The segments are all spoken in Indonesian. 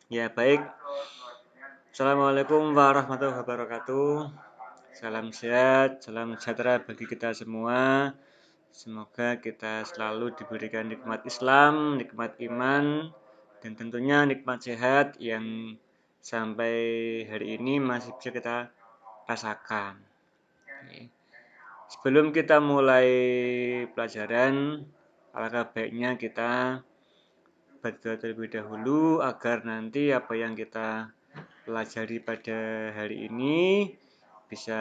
Ya, baik. Assalamualaikum warahmatullahi wabarakatuh. Salam sehat, salam sejahtera bagi kita semua. Semoga kita selalu diberikan nikmat Islam, nikmat iman, dan tentunya nikmat sehat yang sampai hari ini masih bisa kita rasakan. Sebelum kita mulai pelajaran, alangkah baiknya kita berdoa terlebih dahulu agar nanti apa yang kita pelajari pada hari ini bisa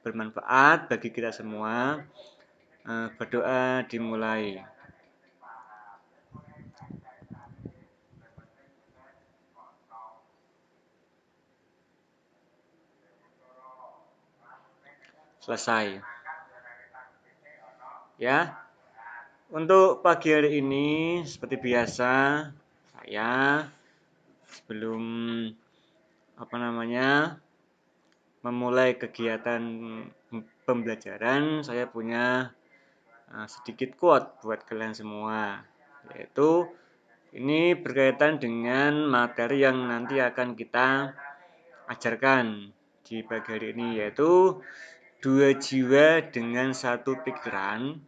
bermanfaat bagi kita semua. Berdoa dimulai. Selesai. Ya. Untuk pagi hari ini seperti biasa saya sebelum memulai kegiatan pembelajaran, saya punya sedikit quote buat kalian semua, yaitu ini berkaitan dengan materi yang nanti akan kita ajarkan di pagi hari ini, yaitu 2 jiwa dengan 1 pikiran,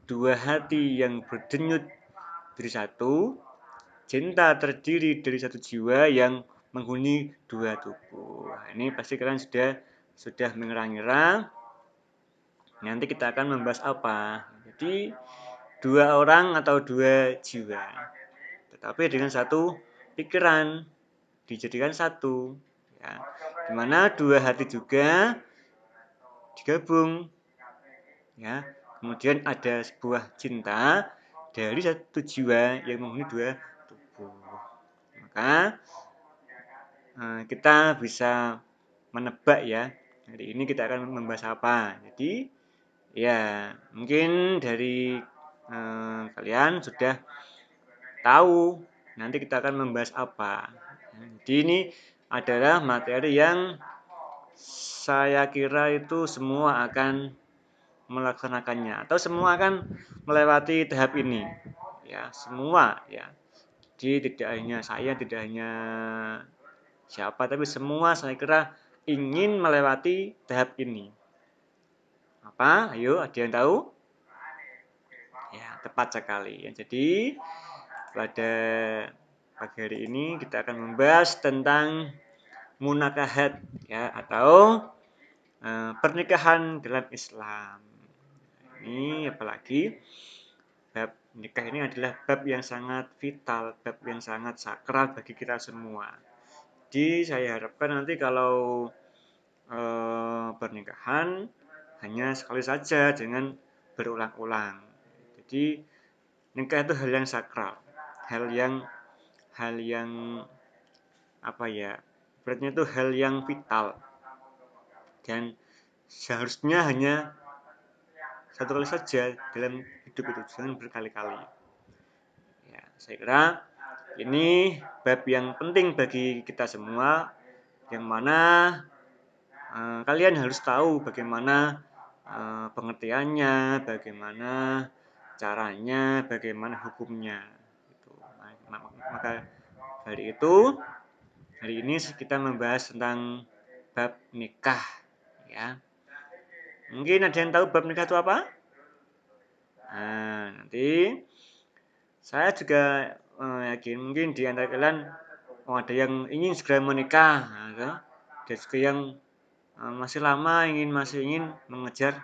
2 hati yang berdenyut dari satu, cinta terdiri dari 1 jiwa yang menghuni 2 tubuh. Nah, ini pasti kalian sudah mengira-ngira nanti kita akan membahas apa. Jadi 2 orang atau 2 jiwa, tetapi dengan 1 pikiran dijadikan 1, ya. Dimana 2 hati juga digabung, ya. Kemudian ada sebuah cinta dari 1 jiwa yang menghuni 2 tubuh. Maka kita bisa menebak ya, hari ini kita akan membahas apa. Jadi ya mungkin dari kalian sudah tahu nanti kita akan membahas apa. Jadi ini adalah materi yang saya kira itu semua akan melaksanakannya atau semua akan melewati tahap ini. Ya, semua ya. Jadi tidak hanya saya, tidak hanya siapa, tapi semua saya kira ingin melewati tahap ini. Apa? Ayo, ada yang tahu? Ya, tepat sekali. Jadi pada pagi hari ini kita akan membahas tentang munakahat ya, atau pernikahan dalam Islam. Ini apalagi bab nikah ini adalah bab yang sangat vital, bab yang sangat sakral bagi kita semua. Jadi saya harapkan nanti kalau pernikahan hanya sekali saja, jangan berulang-ulang. Jadi nikah itu hal yang sakral, hal yang apa ya, berarti itu hal yang vital dan seharusnya hanya 1 kali saja dalam hidup itu, jangan berkali-kali. Ya, saya kira ini bab yang penting bagi kita semua, yang mana kalian harus tahu bagaimana pengertiannya, bagaimana caranya, bagaimana hukumnya. Maka dari itu, hari ini kita membahas tentang bab nikah. Ya. Mungkin ada yang tahu bab nikah itu apa? Nah, nanti saya juga yakin mungkin di antara kalian ada yang ingin segera menikah, ada juga yang masih lama masih ingin mengejar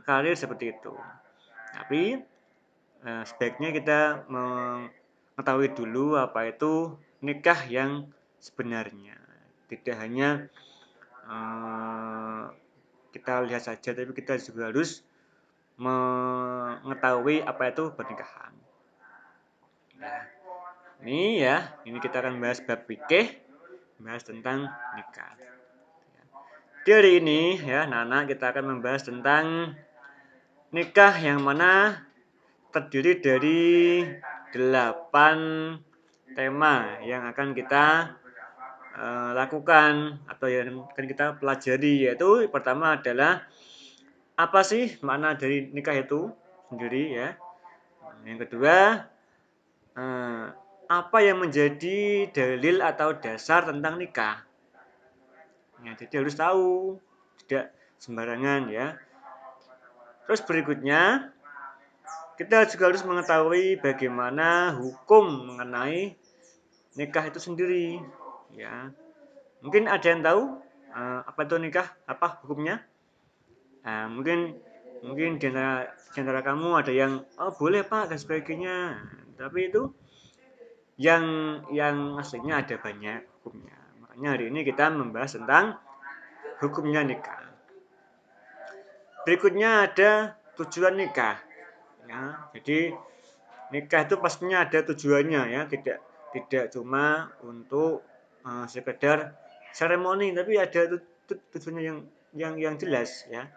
karir seperti itu. Tapi sebaiknya kita mengetahui dulu apa itu nikah yang sebenarnya. Tidak hanya kita lihat saja, tapi kita juga harus mengetahui apa itu pernikahan. Nah, ini kita akan bahas bab fikih, bahas tentang nikah. Di hari ini ya, anak-anak, kita akan membahas tentang nikah yang mana terdiri dari 8 tema yang akan kita lakukan atau yang akan kita pelajari, yaitu pertama adalah apa sih makna dari nikah itu sendiri ya. Yang kedua, apa yang menjadi dalil atau dasar tentang nikah. Ya, jadi harus tahu, tidak sembarangan ya. Terus berikutnya, kita juga harus mengetahui bagaimana hukum mengenai nikah itu sendiri. Ya, mungkin ada yang tahu apa itu nikah, apa hukumnya? Nah, mungkin di antara kamu ada yang oh boleh Pak dan sebagainya. Tapi itu yang aslinya ada banyak hukumnya. Makanya hari ini kita membahas tentang hukumnya nikah. Berikutnya ada tujuan nikah. Ya, jadi nikah itu pastinya ada tujuannya ya, tidak cuma untuk sekedar seremoni, tapi ada tujuannya yang jelas ya.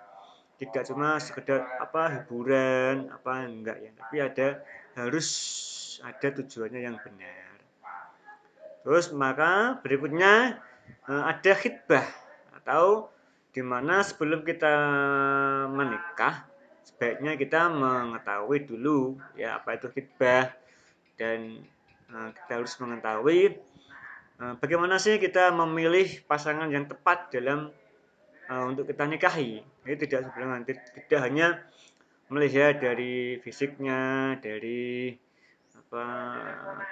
Tidak cuma sekedar apa hiburan apa enggak ya, tapi harus ada tujuannya yang benar. Terus maka berikutnya ada khitbah atau di mana sebelum kita menikah sebaiknya kita mengetahui dulu ya apa itu khitbah dan kita harus mengetahui bagaimana sih kita memilih pasangan yang tepat dalam untuk kita nikahi. Jadi tidak sembarangan, tidak hanya melihat dari fisiknya, dari apa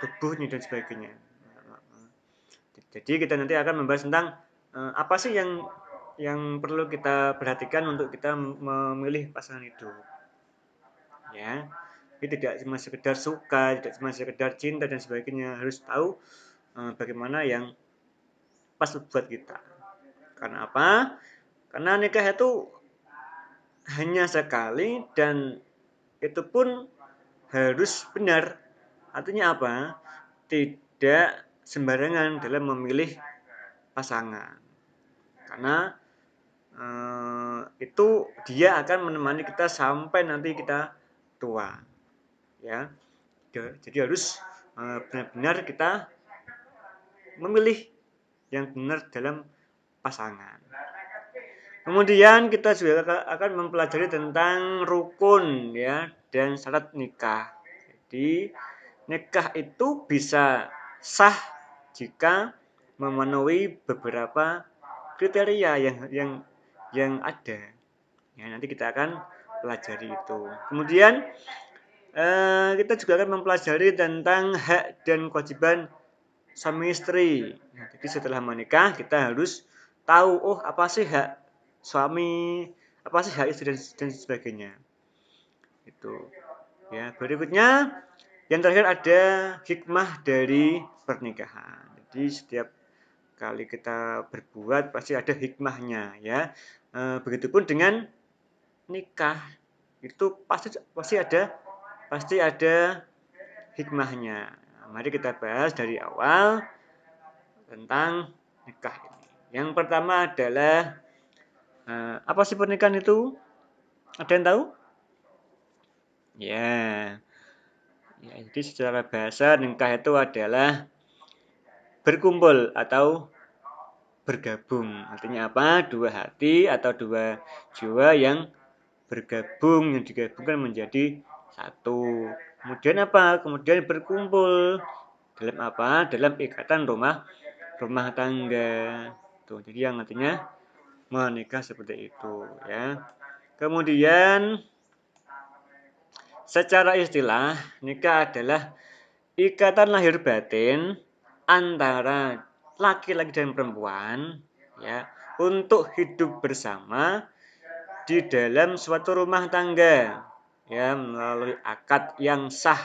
tubuhnya dan sebagainya. Jadi kita nanti akan membahas tentang apa sih yang perlu kita perhatikan untuk kita memilih pasangan hidup. Ya, jadi tidak cuma sekedar suka, tidak cuma sekedar cinta dan sebagainya, harus tahu bagaimana yang pas buat kita. Karena apa? Karena nikah itu hanya sekali dan itu pun harus benar. Artinya apa? Tidak sembarangan dalam memilih pasangan. Karena itu dia akan menemani kita sampai nanti kita tua. Ya. Jadi harus benar-benar kita memilih yang benar dalam pasangan. Kemudian kita juga akan mempelajari tentang rukun ya dan syarat nikah. Jadi nikah itu bisa sah jika memenuhi beberapa kriteria yang ada. Ya, nanti kita akan pelajari itu. Kemudian kita juga akan mempelajari tentang hak dan kewajiban suami istri. Nah, jadi setelah menikah kita harus tahu apa sih hak suami, apa sih hak istri dan sebagainya. Itu. Ya, berikutnya yang terakhir ada hikmah dari pernikahan. Jadi setiap kali kita berbuat pasti ada hikmahnya ya. Begitupun dengan nikah. Itu pasti ada hikmahnya. Mari kita bahas dari awal tentang nikah ini. Yang pertama adalah apa sih pernikahan itu? Ada yang tahu? Ya. Ya, jadi secara bahasa nikah itu adalah berkumpul atau bergabung. Artinya apa? Dua hati atau dua jiwa yang bergabung, yang digabungkan menjadi satu. Kemudian apa? Kemudian berkumpul dalam apa? Dalam ikatan rumah tangga. Tuh, jadi yang artinya menikah seperti itu ya. Kemudian secara istilah nikah adalah ikatan lahir batin antara laki-laki dan perempuan ya untuk hidup bersama di dalam suatu rumah tangga ya melalui akad yang sah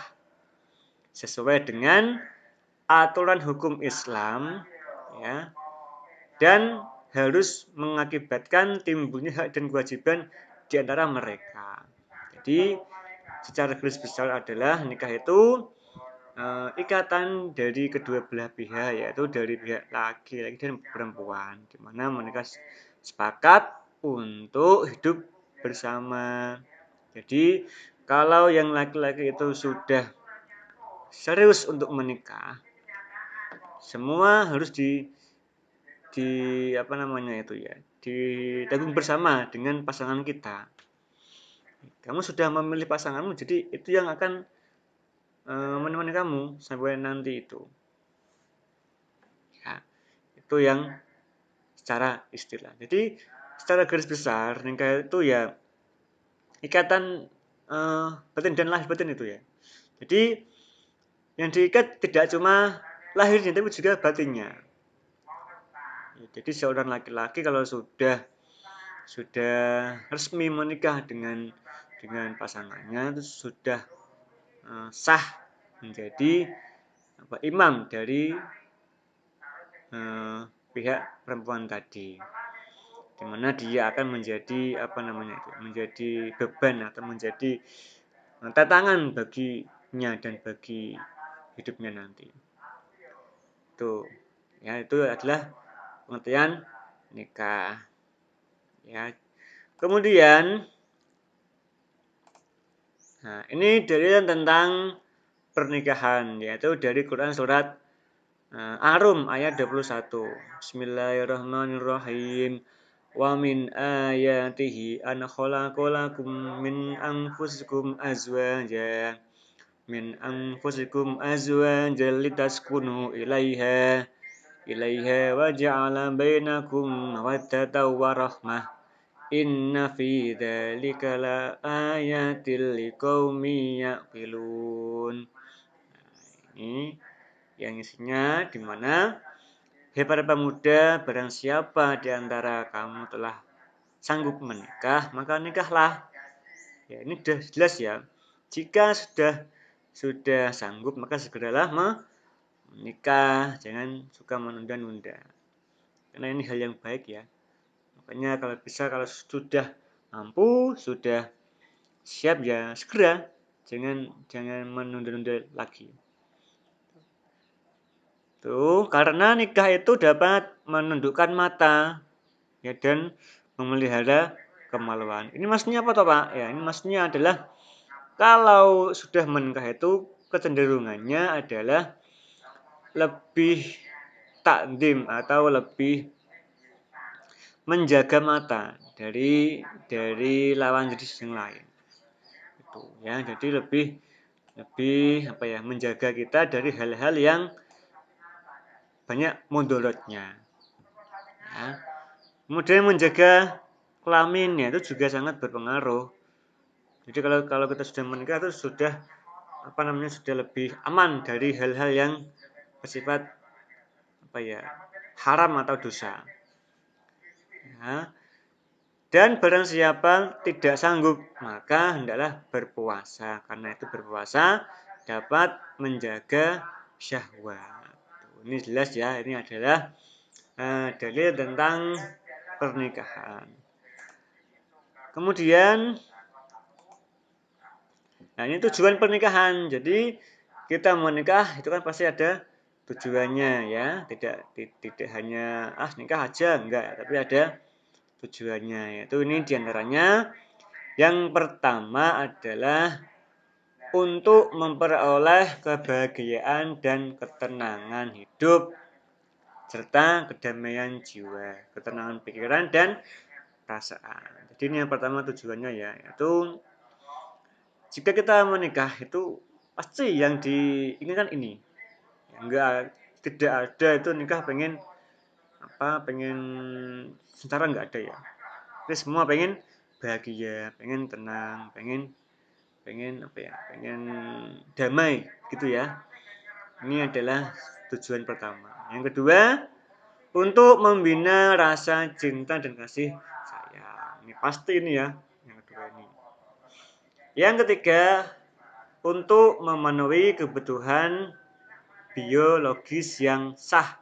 sesuai dengan aturan hukum Islam ya dan harus mengakibatkan timbulnya hak dan kewajiban di antara mereka. Jadi secara garis besar adalah nikah itu ikatan dari kedua belah pihak yaitu dari pihak laki-laki dan perempuan di mana mereka sepakat untuk hidup bersama. Jadi kalau yang laki-laki itu sudah serius untuk menikah, semua harus apa namanya itu ya, ditanggung bersama dengan pasangan kita. Kamu sudah memilih pasanganmu, jadi itu yang akan menemani kamu sampai nanti itu. Ya, itu yang secara istilah. Jadi secara garis besar nikah itu ya ikatan batin dan lahir batin itu ya. Jadi yang diikat tidak cuma lahirnya tapi juga batinnya. Ya, jadi seorang laki-laki kalau sudah resmi menikah dengan pasangannya itu sudah sah menjadi imam dari pihak perempuan tadi, di mana dia akan menjadi menjadi beban atau menjadi tantangan baginya dan bagi hidupnya nanti. Itu adalah pengertian nikah. Ya. Kemudian ini dalil tentang pernikahan, yaitu dari Quran surat Ar-Rum ayat 21. Bismillahirrahmanirrahim. Wa min ayatihi an khalaqalakum min anfusikum azwajan litaskunu ilaiha wa ja'ala bainakum mawaddatan wa rahmah. Inna fi dzalika la ayatil liqaumin yaqilun. Ini yang isinya di mana hai para pemuda, barang siapa di antara kamu telah sanggup menikah, maka nikahlah. Ya, ini sudah jelas ya. Jika sudah sanggup, maka segeralah menikah, jangan suka menunda-nunda. Karena ini hal yang baik ya. Makanya kalau bisa, kalau sudah mampu, sudah siap ya segera, jangan menunda-nunda lagi. Tuh, karena nikah itu dapat menundukkan mata ya dan memelihara kemaluan. Ini maksudnya apa toh, Pak? Ya, ini maksudnya adalah kalau sudah menikah itu kecenderungannya adalah lebih takdim atau lebih menjaga mata dari lawan jenis yang lain. Itu ya, jadi lebih menjaga kita dari hal-hal yang banyak mudaratnya. Ya. Kemudian menjaga kelaminnya itu juga sangat berpengaruh. Jadi kalau kita sudah menikah itu sudah sudah lebih aman dari hal-hal yang bersifat haram atau dosa. Ya. Dan barang siapa tidak sanggup, maka hendaklah berpuasa. Karena itu berpuasa dapat menjaga syahwat. Ini jelas ya, ini adalah dalil tentang pernikahan. Kemudian, ini tujuan pernikahan. Jadi kita menikah itu kan pasti ada tujuannya ya, tidak hanya nikah aja, enggak, tapi ada tujuannya. Yaitu ini diantaranya yang pertama adalah untuk memperoleh kebahagiaan dan ketenangan hidup serta kedamaian jiwa, ketenangan pikiran dan perasaan. Jadi ini yang pertama tujuannya ya, yaitu jika kita menikah itu pasti yang diinginkan ini. Tidak ada itu nikah pengen sementara enggak ada ya. Jadi semua pengen bahagia, pengen tenang, pengen damai gitu ya. Ini adalah tujuan pertama. Yang kedua, untuk membina rasa cinta dan kasih sayang. Ini pasti ini ya, yang kedua ini. Yang ketiga, untuk memenuhi kebutuhan biologis yang sah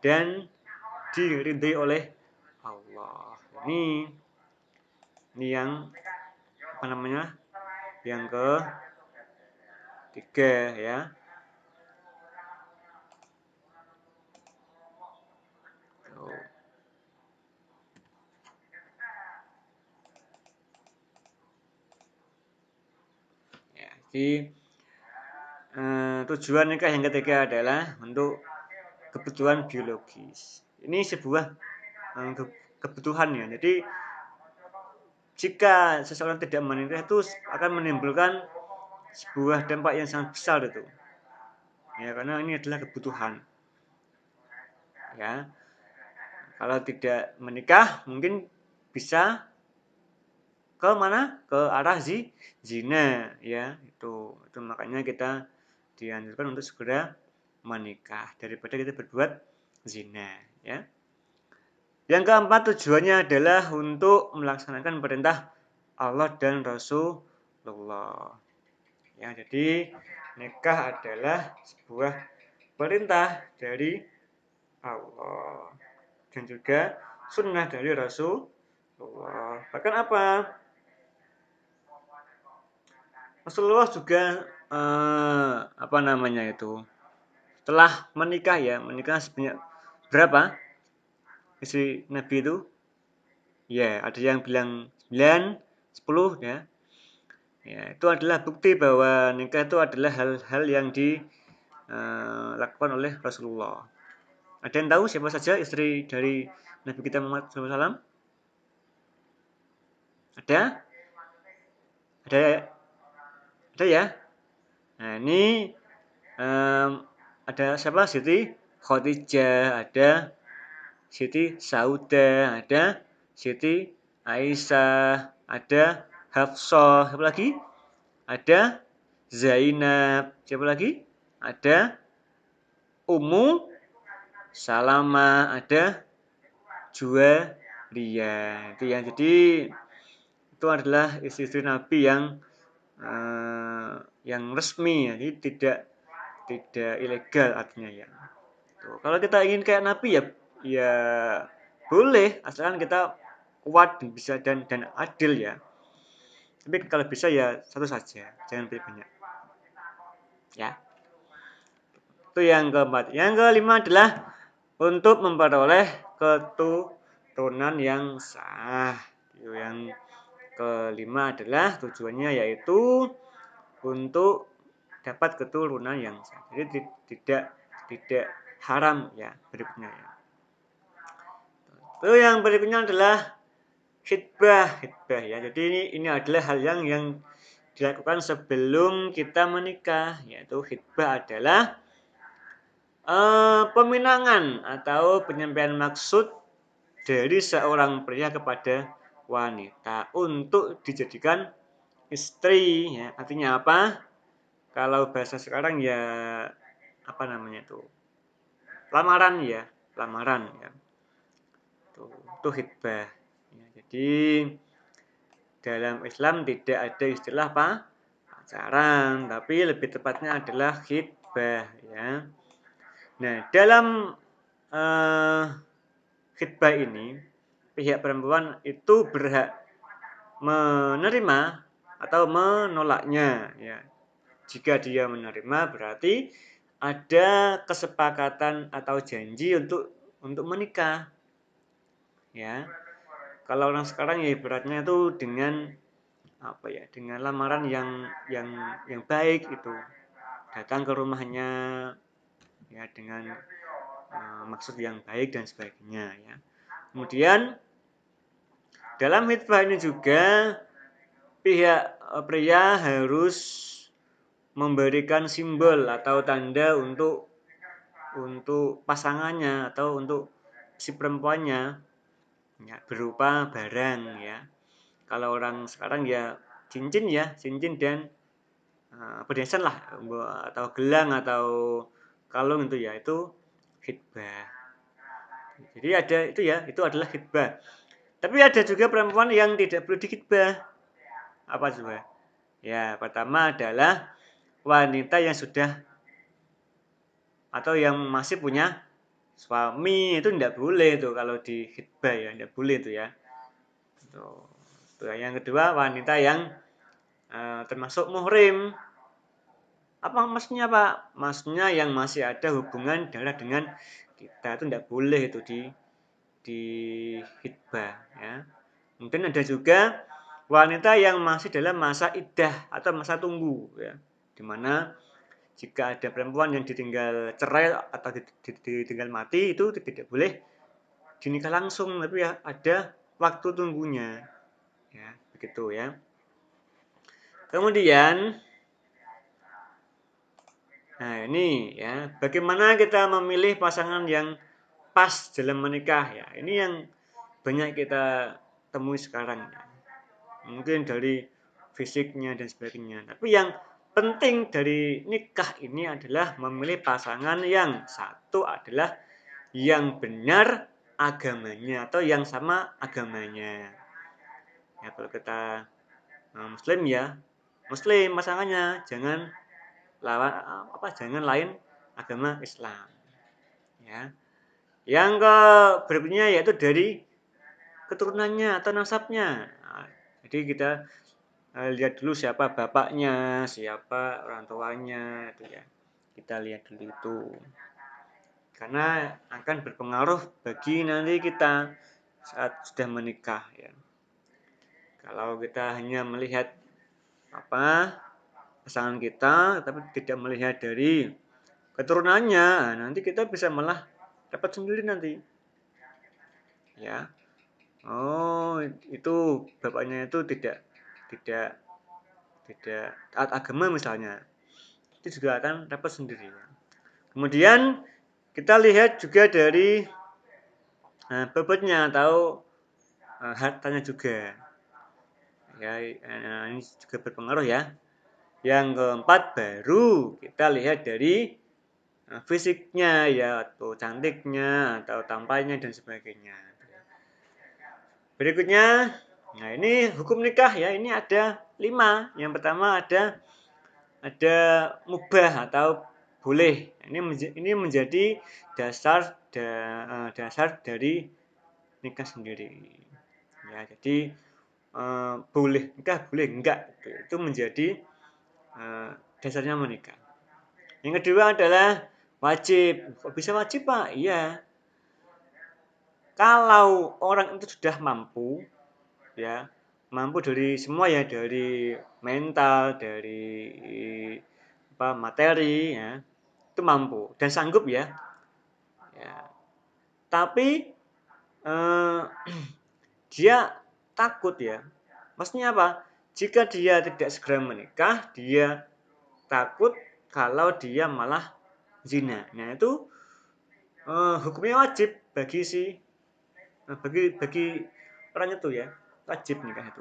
dan diridhai oleh Allah. Ini yang yang ketiga ya. Jadi tujuan nikah yang ketiga adalah untuk kebutuhan biologis. Ini sebuah kebutuhan ya. Jadi jika seseorang tidak menikah itu akan menimbulkan sebuah dampak yang sangat besar itu. Ya, karena ini adalah kebutuhan. Ya. Kalau tidak menikah mungkin bisa ke mana? Ke arah zina, ya. Itu makanya kita dianjurkan untuk segera menikah daripada kita berbuat zina, ya. Yang keempat, tujuannya adalah untuk melaksanakan perintah Allah dan Rasulullah. Ya, jadi nikah adalah sebuah perintah dari Allah dan juga sunnah dari Rasulullah. Bahkan apa? Rasulullah juga apa namanya itu? Setelah menikah ya, menikah sebanyak berapa? Istri Nabi itu? Ya, ada yang bilang 9, 10 ya. Ya, itu adalah bukti bahwa nikah itu adalah hal-hal yang dilakukan oleh Rasulullah. Ada yang tahu siapa saja istri dari Nabi kita Muhammad SAW? Ada? Ada? Ada ya? Nah, ini ada siapa? Siti Khadijah, ada Siti Saudah, ada Siti Aisyah, ada Hafsah, siapa lagi? Ada Zainab, siapa lagi? Ada Ummu Salamah, ada Juwairiyah. Itu ya. Jadi itu adalah istri-istri Nabi yang resmi ya. Jadi tidak ilegal artinya ya. Tuh. Kalau kita ingin kayak Nabi ya boleh asalkan kita kuat dan bisa dan adil ya. Tapi kalau bisa ya satu saja, jangan banyak. Ya. Itu yang keempat. Yang kelima adalah untuk memperoleh keturunan yang sah. Itu yang kelima adalah tujuannya yaitu untuk dapat keturunan yang sah. Jadi tidak haram ya berikutnya ya. Itu yang berikutnya adalah khitbah ya. Jadi ini adalah hal yang dilakukan sebelum kita menikah, yaitu khitbah adalah peminangan atau penyampaian maksud dari seorang pria kepada wanita untuk dijadikan istri ya. Artinya apa? Kalau bahasa sekarang ya apa namanya itu? Lamaran ya, lamaran ya. Itu khitbah. Ya, jadi dalam Islam tidak ada istilah pacaran, tapi lebih tepatnya adalah khitbah ya. Nah, dalam khitbah ini pihak perempuan itu berhak menerima atau menolaknya ya. Jika dia menerima berarti ada kesepakatan atau janji untuk menikah. Ya. Kalau orang sekarang ya ibaratnya itu dengan apa ya? Dengan lamaran yang baik itu. Datang ke rumahnya ya dengan maksud yang baik dan sebagainya ya. Kemudian dalam khitbah ini juga pihak pria harus memberikan simbol atau tanda untuk pasangannya atau untuk si perempuannya ya, berupa barang ya. Kalau orang sekarang ya cincin dan perhiasan lah atau gelang atau kalung itu khitbah. Jadi ada itu ya, itu adalah khitbah. Tapi ada juga perempuan yang tidak perlu dikhitbah. Apa coba? Ya, pertama adalah wanita yang sudah atau yang masih punya suami itu tidak boleh tuh kalau di khitbah ya, tidak boleh tuh ya. Tuh. Yang kedua wanita yang termasuk muhrim. Apa maksudnya Pak? Maksudnya yang masih ada hubungan darah dengan kita itu tidak boleh itu di khitbah ya. Mungkin ada juga wanita yang masih dalam masa iddah atau masa tunggu ya. Di mana jika ada perempuan yang ditinggal cerai atau ditinggal mati itu tidak boleh dinikah langsung tapi ya ada waktu tunggunya. Ya, begitu ya. Kemudian Nah, ini ya, bagaimana kita memilih pasangan yang pas dalam menikah ya. Ini yang banyak kita temui sekarang ya. Mungkin dari fisiknya dan sebagainya. Tapi yang penting dari nikah ini adalah memilih pasangan yang satu adalah yang benar agamanya atau yang sama agamanya. Ya, kalau kita muslim ya, muslim pasangannya, jangan lawan jangan lain agama Islam. Ya. Yang ke berikutnya yaitu dari keturunannya atau nasabnya. Nah, jadi kita lihat dulu siapa bapaknya, siapa orang tuanya itu ya. Kita lihat dulu itu. Karena akan berpengaruh bagi nanti kita saat sudah menikah ya. Kalau kita hanya melihat pasangan kita tapi tidak melihat dari keturunannya, nanti kita bisa malah dapat sendiri nanti. Ya. Oh, itu bapaknya itu tidak taat agama misalnya. Itu juga akan dapat sendiri. Kemudian kita lihat juga dari bobotnya atau hartanya juga. Ya, ini juga berpengaruh ya. Yang keempat baru kita lihat dari fisiknya ya, atau cantiknya atau tampangnya dan sebagainya. Berikutnya, nah ini hukum nikah ya, ini ada 5. Yang pertama ada mubah atau boleh. Ini menjadi dasar dari nikah sendiri. Ya, jadi boleh nikah boleh enggak itu menjadi dasarnya menikah. Yang kedua adalah wajib. Kok bisa wajib, Pak? Iya. Kalau orang itu sudah mampu ya, mampu dari semua ya, dari mental, dari materi ya, itu mampu dan sanggup ya. Ya. Tapi dia takut ya. Maksudnya apa? Jika dia tidak segera menikah, dia takut kalau dia malah zina. Nah, itu hukumnya wajib bagi orang itu ya. Wajib nikah itu.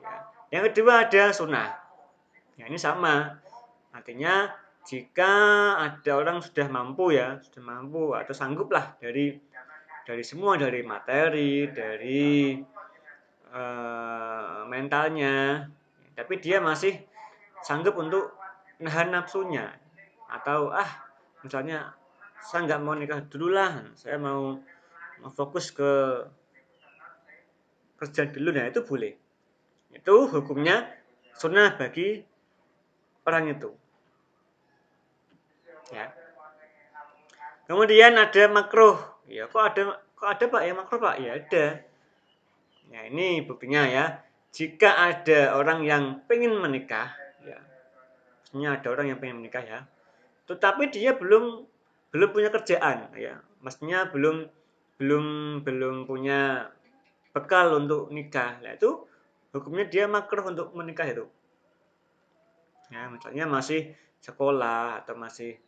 Ya. Yang kedua ada sunnah. Ya, ini sama. Artinya jika ada orang sudah mampu atau sanggup lah dari semua, dari materi, dari mentalnya, tapi dia masih sanggup untuk nahan nafsunya atau misalnya saya nggak mau nikah dulu lah, saya mau fokus ke kerja dulu, nah itu boleh. Itu hukumnya sunnah bagi orang itu. Ya. Kemudian ada makruh. Ya, kok ada Pak ya makruh Pak? Ya ada. Ya, ini buktinya ya. Jika ada orang yang pengen menikah, ya, maksudnya ada orang yang pengen menikah ya, tetapi dia belum punya kerjaan, ya, maksudnya belum belum belum punya bekal untuk nikah, nah itu hukumnya dia makruh untuk menikah itu. Ya, misalnya masih sekolah atau masih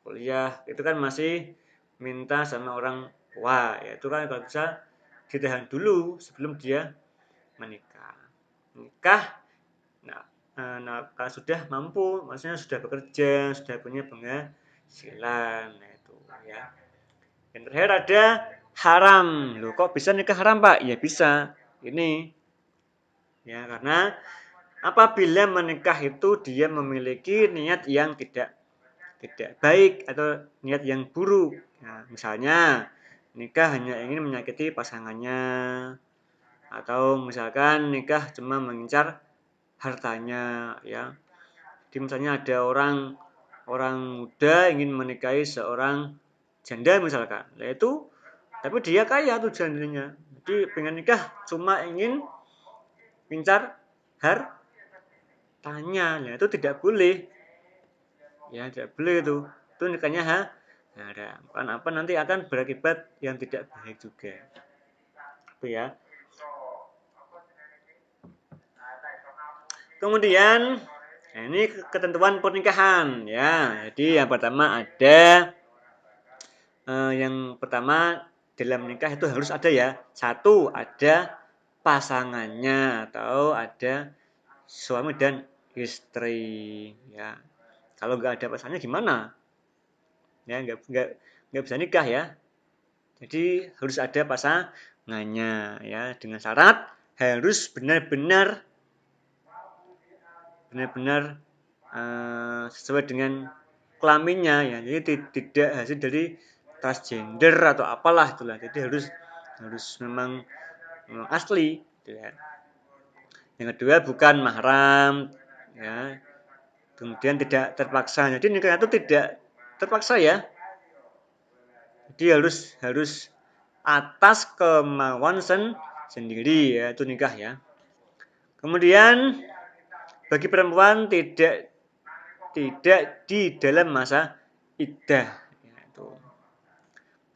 kuliah, itu kan masih minta sama orang tua, ya itu kan kalau bisa ditahan dulu sebelum dia menikah. Nah, kalau sudah mampu, maksudnya sudah bekerja, sudah punya penghasilan, nah itu ya. Yang terakhir ada haram. Loh, kok bisa nikah haram, Pak? Ya bisa. Ini ya karena apabila menikah itu dia memiliki niat yang tidak baik atau niat yang buruk. Nah, misalnya nikah hanya ingin menyakiti pasangannya atau misalkan nikah cuma mengincar hartanya ya. Jadi misalnya ada orang muda ingin menikahi seorang janda misalkan. Nah itu tapi dia kaya tujuannya. Jadi pengen nikah cuma ingin mengincar hartanya. Nah itu tidak boleh. Ya tidak boleh itu. Itu nikahnya haram. Apa nanti akan berakibat yang tidak baik juga. Itu ya. Kemudian Nah, ini ketentuan pernikahan ya. Jadi yang pertama ada dalam nikah itu harus ada ya. Satu, ada pasangannya atau ada suami dan istri ya. Kalau nggak ada pasangannya gimana? Ya nggak bisa nikah ya. Jadi harus ada pasangannya ya dengan syarat harus benar-benar sesuai dengan kelaminnya ya. Jadi tidak hasil dari transgender atau apalah itulah. Jadi harus memang asli gitu ya. Yang kedua bukan mahram ya. Kemudian tidak terpaksa. Jadi nikah itu tidak terpaksa ya. Jadi harus atas kemauan sendiri ya itu nikah ya. Kemudian bagi perempuan tidak di dalam masa iddah. Ya, itu.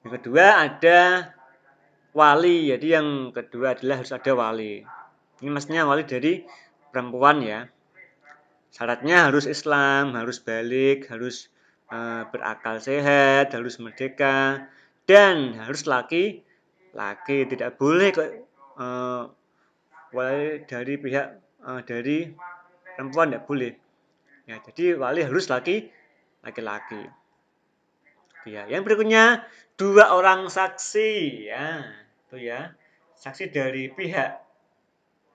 Yang kedua ada wali. Jadi yang kedua adalah harus ada wali. Ini maksudnya wali dari perempuan ya. Syaratnya harus Islam, harus balik, harus berakal sehat, harus merdeka, dan harus laki-laki. Tidak boleh wali dari pihak dari perempuan tidak boleh. Ya, jadi wali harus laki-laki. Ya, yang berikutnya 2 orang saksi ya. Itu ya. Saksi dari pihak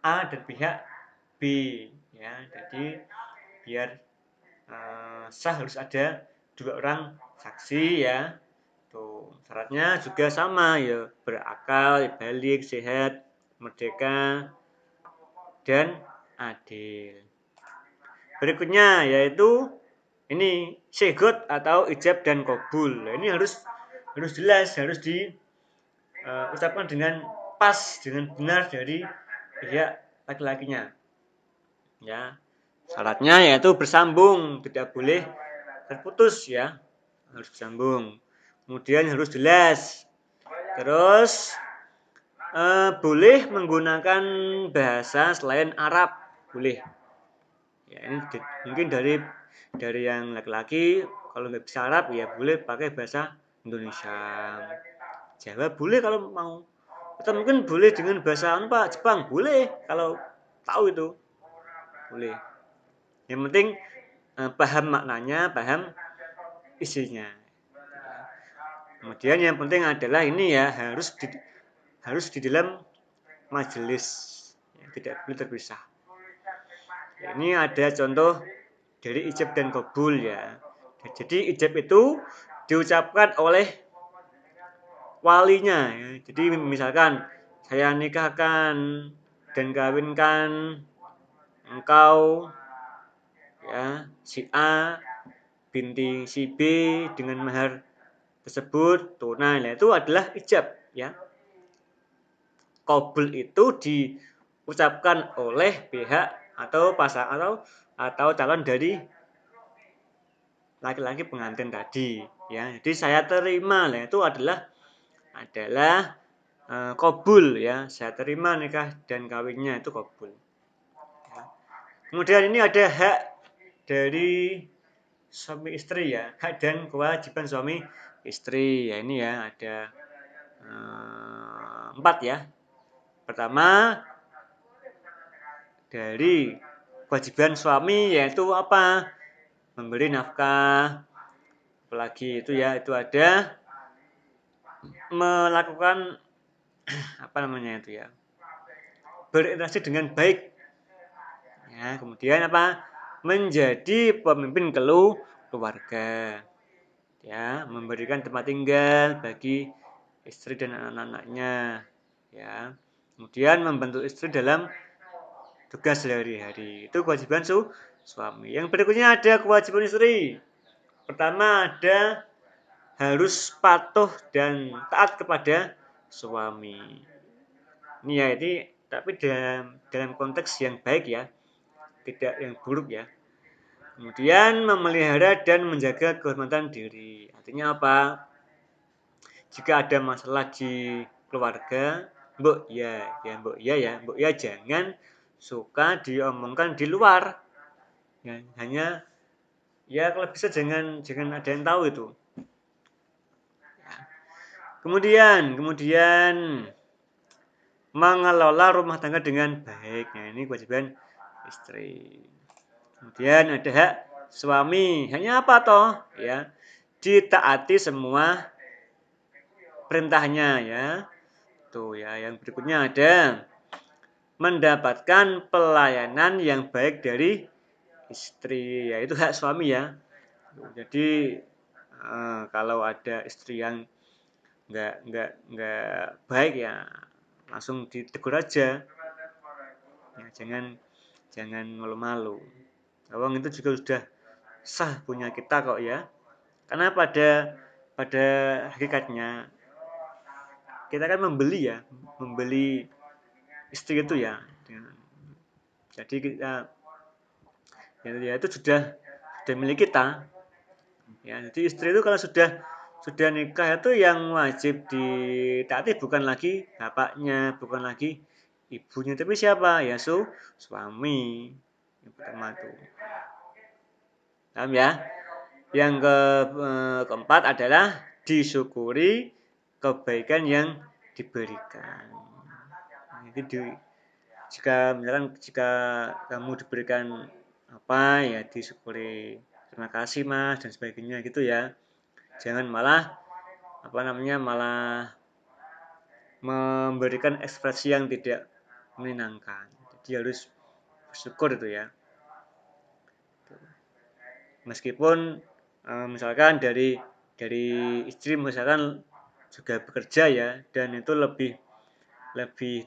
A dan pihak B ya. Jadi biar sah harus ada 2 orang saksi ya. Tuh, syaratnya juga sama ya, berakal, balik, sehat, merdeka dan adil. Berikutnya yaitu ini syighot atau ijab dan qabul. Nah, ini harus jelas, harus diucapkan dengan pas, dengan benar dari pihak laki-lakinya. Ya. Syaratnya yaitu bersambung, tidak boleh terputus ya. Harus bersambung. Kemudian harus jelas. Terus boleh menggunakan bahasa selain Arab, boleh. Ya, ini mungkin dari yang laki-laki kalau nggak bisa Arab ya boleh pakai bahasa Indonesia. Jawa boleh kalau mau. Atau mungkin boleh dengan bahasa apa Jepang boleh kalau tahu itu boleh. Yang penting paham maknanya, paham isinya. Kemudian yang penting adalah ini ya harus di dalam majelis, ya, tidak boleh terpisah. Ini ada contoh dari ijab dan qabul ya. Jadi ijab itu diucapkan oleh walinya ya. Jadi misalkan saya nikahkan dan kawinkan engkau ya si A binti si B dengan mahar tersebut tunai. Nah, itu adalah ijab ya. Qabul itu diucapkan oleh pihak atau pasangan atau calon dari laki-laki pengantin tadi ya. Jadi saya terima lah itu adalah qabul ya. Saya terima nikah dan kawinnya itu qabul. Ya. Kemudian ini ada hak dari suami istri ya, hak dan kewajiban suami istri ya. Ini ya ada 4 ya. Pertama dari kewajiban suami yaitu apa? Memberi nafkah. Apalagi itu ya, itu ada melakukan apa namanya itu ya? Berinteraksi dengan baik. Ya, kemudian apa? Menjadi pemimpin keluarga. Ya, memberikan tempat tinggal bagi istri dan anak-anaknya. Ya. Kemudian membantu istri dalam tugas sehari-hari. Itu kewajiban suami. Yang berikutnya ada kewajiban istri. Pertama ada harus patuh dan taat kepada suami. Ini ya ini tapi dalam konteks yang baik ya, tidak yang buruk ya. Kemudian memelihara dan menjaga kehormatan diri. Artinya apa? Jika ada masalah di keluarga, mbok ya jangan suka diomongkan di luar. Ya, hanya ya kalau bisa jangan ada yang tahu itu. Ya. Kemudian mengelola rumah tangga dengan baik. Nah, ini kewajiban istri. Kemudian ada hak suami. Hanya apa toh? Ya, ditaati semua perintahnya ya. Tuh ya, yang berikutnya ada mendapatkan pelayanan yang baik dari istri. Ya, itu hak suami ya. Jadi kalau ada istri yang nggak baik ya langsung ditegur aja. Ya, jangan malu-malu. Awang itu juga sudah sah punya kita kok ya. Karena pada hakikatnya kita kan membeli istri itu ya. Jadi kita ya itu sudah milik kita. Ya, jadi istri itu kalau sudah nikah itu yang wajib ditaati bukan lagi bapaknya, bukan lagi ibunya, tapi siapa? Ya suami. Yang pertama itu. Paham ya? Yang keempat adalah disyukuri kebaikan yang diberikan. Jadi jika kamu diberikan apa ya disyukuri, terima kasih mas dan sebagainya gitu ya. Jangan malah malah memberikan ekspresi yang tidak menyenangkan. Jadi harus bersyukur itu ya. Meskipun misalkan dari istri misalkan juga bekerja ya dan itu lebih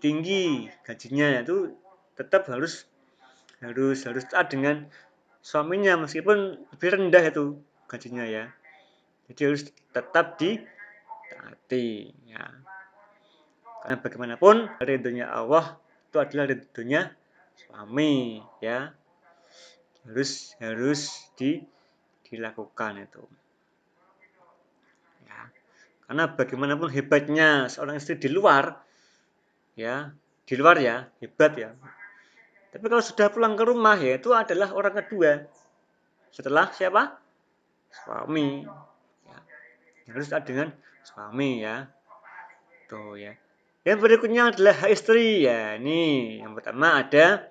tinggi gajinya itu tetap harus taat dengan suaminya meskipun lebih rendah itu gajinya ya. Jadi harus tetap ditaati ya. Karena bagaimanapun ridhonya Allah itu adalah ridhonya suami ya. Harus dilakukan itu. Ya. Karena bagaimanapun hebatnya seorang istri di luar ya hebat ya. Tapi kalau sudah pulang ke rumah ya itu adalah orang kedua setelah siapa? Suami. Ya. Harus dengan suami ya. Tuh ya. Yang berikutnya adalah hak istri ya. Ini yang pertama ada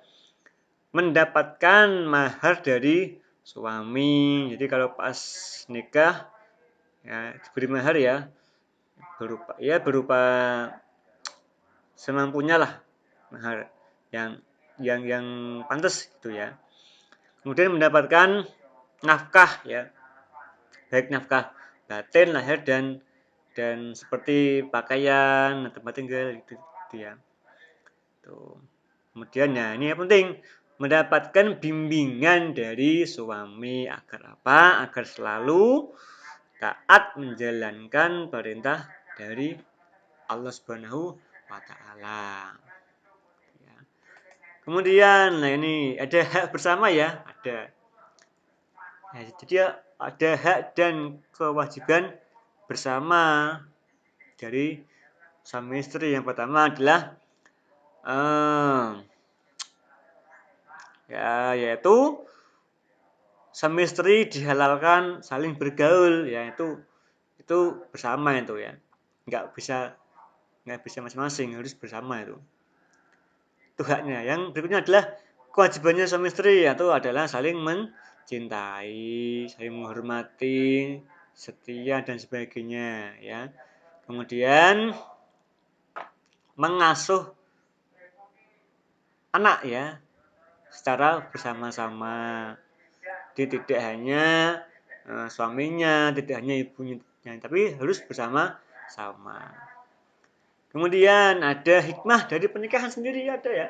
mendapatkan mahar dari suami. Jadi kalau pas nikah ya diberi mahar ya berupa semampunya lah mahar yang pantas gitu ya. Kemudian mendapatkan nafkah ya, baik nafkah batin, lahir dan seperti pakaian, tempat tinggal gitu ya. Tuh. Kemudian ya ini yang penting mendapatkan bimbingan dari suami agar apa? Agar selalu taat menjalankan perintah dari Allah Subhanahu wa taala. Ya. Kemudian nah ini ada hak bersama ya, ada. Ya, jadi ada hak dan kewajiban bersama dari suami istri. Yang pertama adalah yaitu suami istri dihalalkan saling bergaul ya itu bersama itu ya. Nggak bisa masing-masing, harus bersama itu haknya. Yang berikutnya adalah kewajibannya suami istri yaitu adalah saling mencintai, saling menghormati, setia dan sebagainya ya. Kemudian mengasuh anak ya secara bersama-sama. Jadi tidak hanya suaminya, tidak hanya ibunya, tapi harus bersama-sama. Kemudian ada hikmah dari pernikahan sendiri ada ya.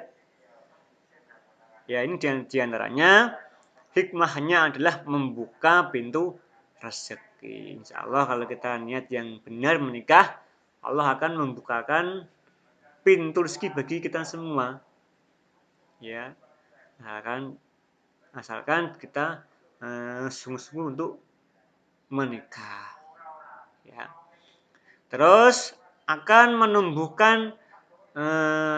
Ya ini diantaranya hikmahnya adalah membuka pintu rezeki. Insya Allah kalau kita niat yang benar menikah, Allah akan membukakan pintu rezeki bagi kita semua. Ya, asalkan kita sungguh-sungguh untuk menikah. Ya. Terus akan menumbuhkan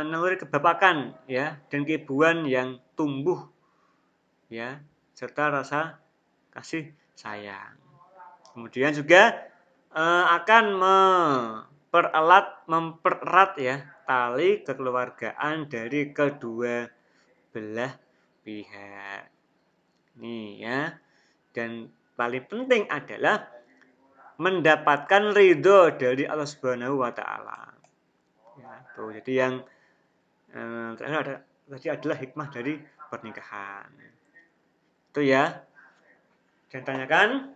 naluri kebapakan ya dan keibuan yang tumbuh ya serta rasa kasih sayang. Kemudian juga akan mempererat ya tali kekeluargaan dari kedua belah pihak. Nih ya. Dan paling penting adalah mendapatkan ridho dari Allah Subhanahu wa taala. Ya, tuh. Jadi yang terakhir tadi adalah hikmah dari pernikahan. Itu ya. Dan tanyakan.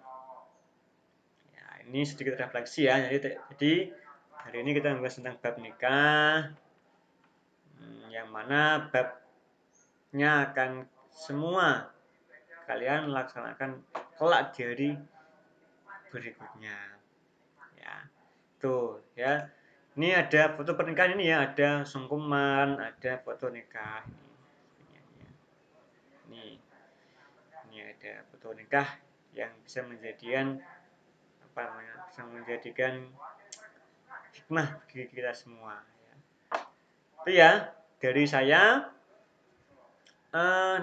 Ya, ini sedikit refleksi ya. Jadi hari ini kita membahas tentang bab nikah. Yang mana babnya akan semua kalian laksanakan kelak di hari berikutnya. Ya. Tuh, ya. Ini ada foto pernikahan ini ya, ada sungkuman, ada foto nikah. Ini ada foto nikah yang bisa menjadikan bisa menjadikan hikmah bagi kita semua. Itu ya dari saya.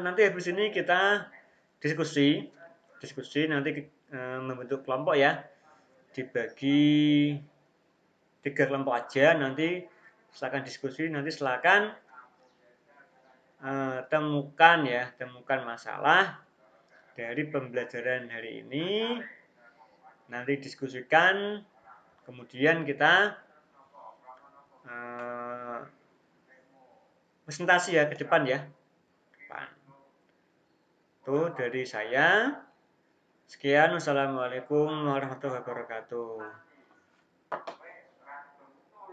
Nanti habis ini kita diskusi nanti membentuk kelompok ya, dibagi 3 kelompok aja, nanti silakan diskusi, nanti silakan temukan masalah dari pembelajaran hari ini, nanti diskusikan, kemudian kita presentasi ya ke depan ya. Itu dari saya. Sekian, wassalamualaikum warahmatullahi wabarakatuh.